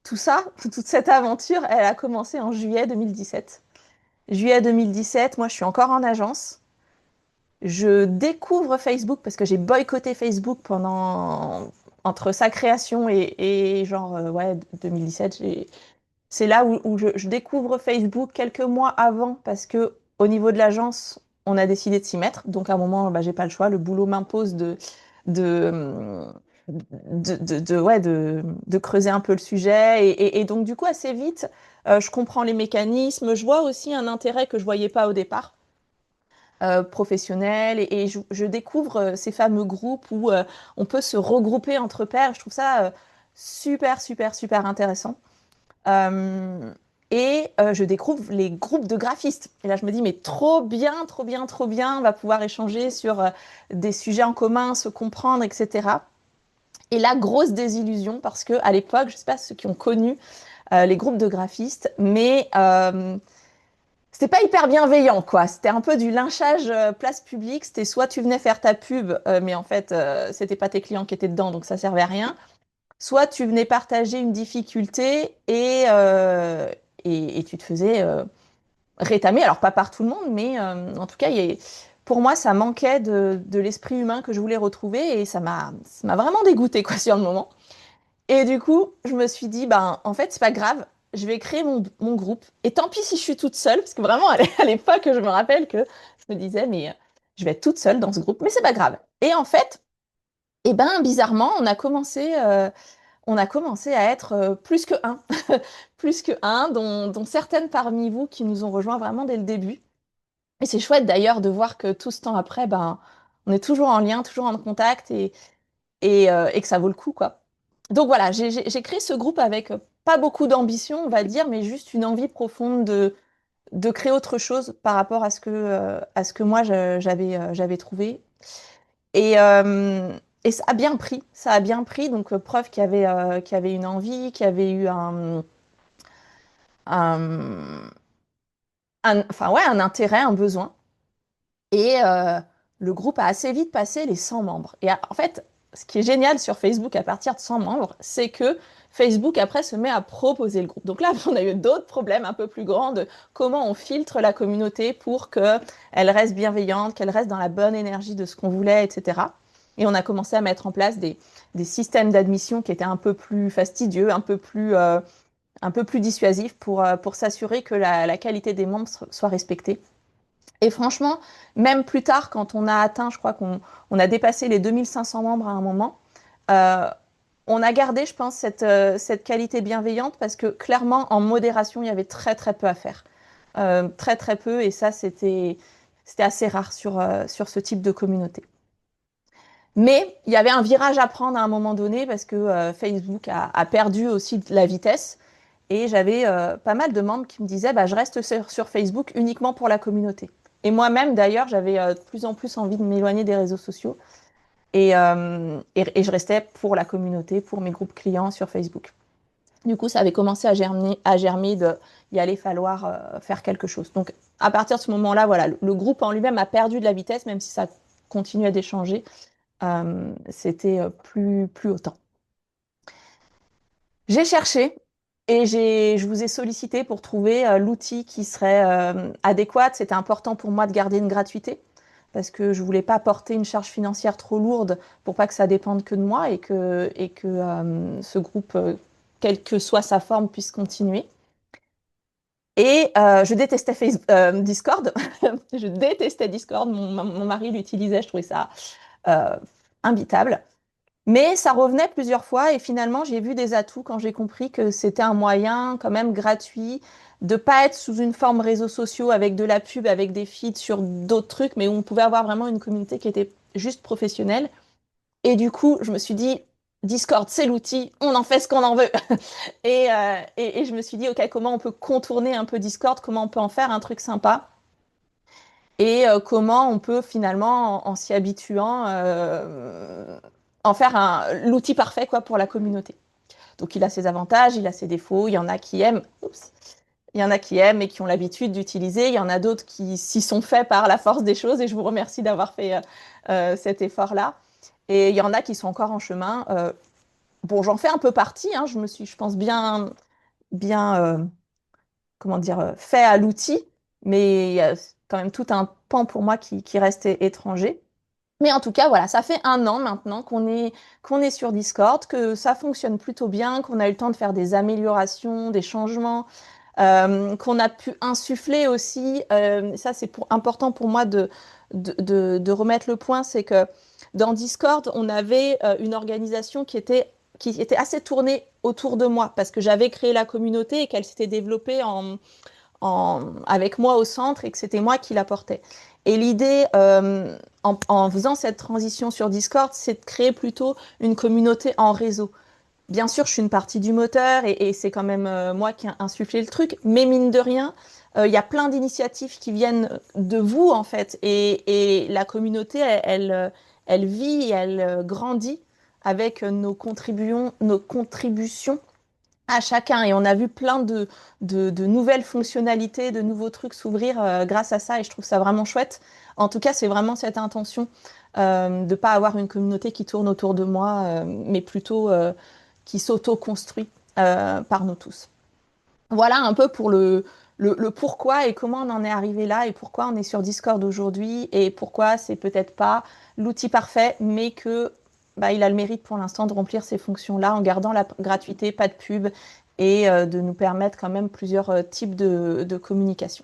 tout ça, toute cette aventure, elle a commencé en juillet 2017. Juillet 2017, moi je suis encore en agence. Je découvre Facebook parce que j'ai boycotté Facebook pendant entre sa création et genre ouais 2017. C'est là où je découvre Facebook quelques mois avant parce que au niveau de l'agence, on a décidé de s'y mettre. Donc à un moment, bah, j'ai pas le choix. Le boulot m'impose de, ouais, de creuser un peu le sujet. Et donc du coup, assez vite, je comprends les mécanismes. Je vois aussi un intérêt que je voyais pas au départ professionnel et je découvre ces fameux groupes où on peut se regrouper entre pairs. Je trouve ça super, super, super intéressant. Euh, je découvre les groupes de graphistes. Et là, je me dis, mais trop bien, trop bien, trop bien, on va pouvoir échanger sur des sujets en commun, se comprendre, etc. Et là, grosse désillusion parce que à l'époque, je ne sais pas ceux qui ont connu les groupes de graphistes, mais c'était pas hyper bienveillant, quoi. C'était un peu du lynchage place publique. C'était soit tu venais faire ta pub, mais en fait, c'était pas tes clients qui étaient dedans, donc ça servait à rien. Soit tu venais partager une difficulté et tu te faisais rétamer. Alors pas par tout le monde, mais en tout cas, pour moi, ça manquait de l'esprit humain que je voulais retrouver et ça m'a vraiment dégoûté quoi sur le moment. Et du coup, je me suis dit, ben, en fait, c'est pas grave, je vais créer mon groupe. Et tant pis si je suis toute seule, parce que vraiment, à l'époque, je me rappelle que je me disais, mais je vais être toute seule dans ce groupe, mais c'est pas grave. Et en fait, eh ben, bizarrement, on a commencé à être plus que un, plus que un, dont certaines parmi vous qui nous ont rejoints vraiment dès le début. Et c'est chouette d'ailleurs de voir que tout ce temps après, ben, on est toujours en lien, toujours en contact et que ça vaut le coup, quoi. Donc voilà, j'ai créé ce groupe avec pas beaucoup d'ambition, on va dire, mais juste une envie profonde de créer autre chose par rapport à ce que moi j'avais trouvé. Et ça a bien pris, ça a bien pris, donc preuve qu'il y avait une envie, qu'il y avait eu un, enfin ouais, un intérêt, un besoin. Et le groupe a assez vite passé les 100 membres. Et en fait, ce qui est génial sur Facebook à partir de 100 membres, c'est que Facebook après se met à proposer le groupe. Donc là, on a eu d'autres problèmes un peu plus grands de comment on filtre la communauté pour qu'elle reste bienveillante, qu'elle reste dans la bonne énergie de ce qu'on voulait, etc. Et on a commencé à mettre en place des systèmes d'admission qui étaient un peu plus fastidieux, un peu plus dissuasifs pour s'assurer que la qualité des membres soit respectée. Et franchement, même plus tard, quand on a atteint, je crois qu'on a dépassé les 2500 membres à un moment, euh, on a gardé, je pense, cette qualité bienveillante parce que clairement, en modération, il y avait très très peu à faire. Très très peu, et ça, c'était assez rare sur ce type de communauté. Mais il y avait un virage à prendre à un moment donné parce que Facebook a perdu aussi de la vitesse. Et j'avais pas mal de membres qui me disaient, bah, je reste sur Facebook uniquement pour la communauté. Et moi-même, d'ailleurs, j'avais de plus en plus envie de m'éloigner des réseaux sociaux. Et je restais pour la communauté, pour mes groupes clients sur Facebook. Du coup, ça avait commencé à germer il allait falloir faire quelque chose. Donc, à partir de ce moment-là, voilà, le groupe en lui-même a perdu de la vitesse, même si ça continuait d'échanger. C'était plus autant. J'ai cherché et je vous ai sollicité pour trouver l'outil qui serait adéquat. C'était important pour moi de garder une gratuité parce que je voulais pas porter une charge financière trop lourde pour pas que ça dépende que de moi et que ce groupe, quelle que soit sa forme, puisse continuer. Et je détestais Discord. Je détestais Discord. Mon mari l'utilisait. Je trouvais ça euh, imbitable. Mais ça revenait plusieurs fois et finalement, j'ai vu des atouts quand j'ai compris que c'était un moyen quand même gratuit de pas être sous une forme réseaux sociaux avec de la pub, avec des feeds sur d'autres trucs, mais où on pouvait avoir vraiment une communauté qui était juste professionnelle. Et du coup, je me suis dit, Discord, c'est l'outil, on en fait ce qu'on en veut. Et je me suis dit, OK, comment on peut contourner un peu Discord, comment on peut en faire un truc sympa et comment on peut finalement, en s'y habituant, en faire l'outil parfait quoi, pour la communauté. Donc il a ses avantages, il a ses défauts, il y en a qui aiment, oups, il y en a qui aiment et qui ont l'habitude d'utiliser, il y en a d'autres qui s'y sont faits par la force des choses et je vous remercie d'avoir fait cet effort-là. Et il y en a qui sont encore en chemin. bon, j'en fais un peu partie, hein, je me suis, je pense, bien comment dire, fait à l'outil, mais il y a quand même tout un pan pour moi qui reste étranger. Mais en tout cas, voilà, ça fait 1 an maintenant qu'on est sur Discord, que ça fonctionne plutôt bien, qu'on a eu le temps de faire des améliorations, des changements, qu'on a pu insuffler aussi. Ça, c'est important pour moi de remettre le point, c'est que dans Discord, on avait une organisation qui était assez tournée autour de moi, parce que j'avais créé la communauté et qu'elle s'était développée avec moi au centre et que c'était moi qui l'apportais. Et l'idée, en faisant cette transition sur Discord, c'est de créer plutôt une communauté en réseau. Bien sûr, je suis une partie du moteur et c'est quand même moi qui ai insufflé le truc, mais mine de rien, il y a plein d'initiatives qui viennent de vous en fait, et la communauté, elle vit et elle grandit avec nos contributions à chacun. Et on a vu plein de nouvelles fonctionnalités, de nouveaux trucs s'ouvrir grâce à ça, et je trouve ça vraiment chouette. En tout cas, c'est vraiment cette intention de pas avoir une communauté qui tourne autour de moi, mais plutôt qui s'auto-construit par nous tous. Voilà un peu pour le pourquoi et comment on en est arrivé là et pourquoi on est sur Discord aujourd'hui et pourquoi c'est peut-être pas l'outil parfait, mais que bah, il a le mérite pour l'instant de remplir ces fonctions-là en gardant la gratuité, pas de pub et de nous permettre quand même plusieurs types de communication.